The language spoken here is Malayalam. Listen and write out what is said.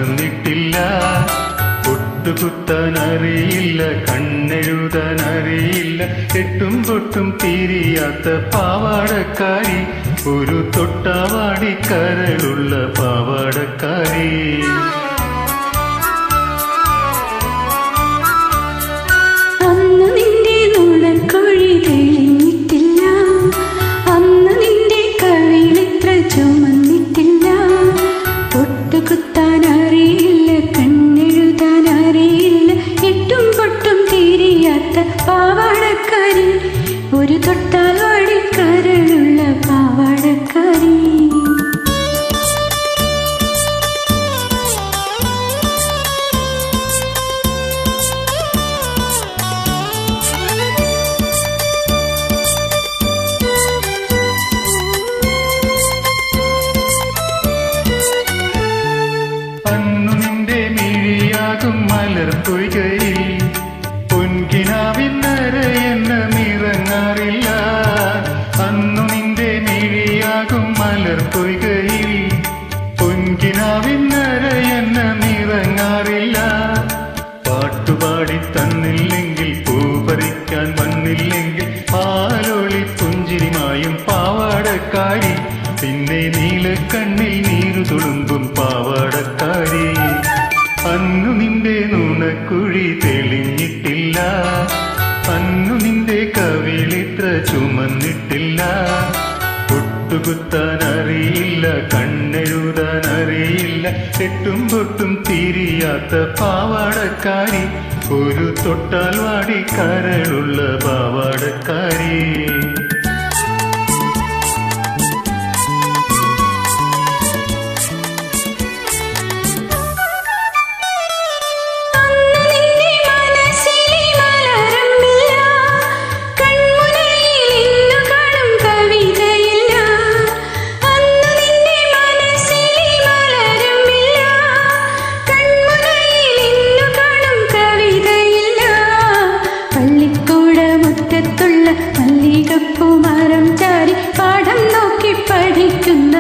ചുമന്നിട്ടില്ല. പൊട്ടുകുത്താനറിയില്ല, കണ്ണെഴുതാനറിയില്ല, എട്ടും പൊട്ടും തിരിയാത്ത പാവാടക്കാരി, ഒരു തൊട്ടാവാടി കരളുള്ള പാവാടക്കാരി. പാവാടക്കാരി, ഒരു തൊട്ടാൽ വാടിക്കരളുള്ള പാവാടക്കാരി. അന്നു നിന്റെ മിഴിയാകും മലർപ്പൊയ്കയിൽ പൊൻകിനാവിന്നരയെന്ന നിറങ്ങാറില്ല. അന്നു നിന്റെ മിഴിയാകും മലർപ്പൊയ്കയിൽ പൊൻകിനാവിന്നരയെന്ന നിറങ്ങാറില്ല. പാട്ടുപാടി തന്നില്ലെങ്കിൽ, പൂപറിക്കാൻ വന്നില്ലെങ്കിൽ, പാലൊളി പുഞ്ചിരിമായും പാവാടക്കാരി, പിന്നെ നീലക്കണ്ണിൽ നീരു തുളുമ്പും പാവാടക്കാരി. അന്നു നിന്റെ നുണക്കുഴി തെളിഞ്ഞിട്ടില്ല, അന്നു നിന്റെ കവിളിത്ര ചുമന്നിട്ടില്ല. പൊട്ടുകുത്താനറിയില്ല, കണ്ണെഴുതാനറിയില്ല, എട്ടും പൊട്ടും തിരിയാത്ത പാവാടക്കാരി, ഒരു തൊട്ടാൽ വാടി കരളുള്ള പാവാടക്കാരി. മല്ലികപ്പൂമരം ചാരി പാഠം നോക്കി പഠിക്കുന്ന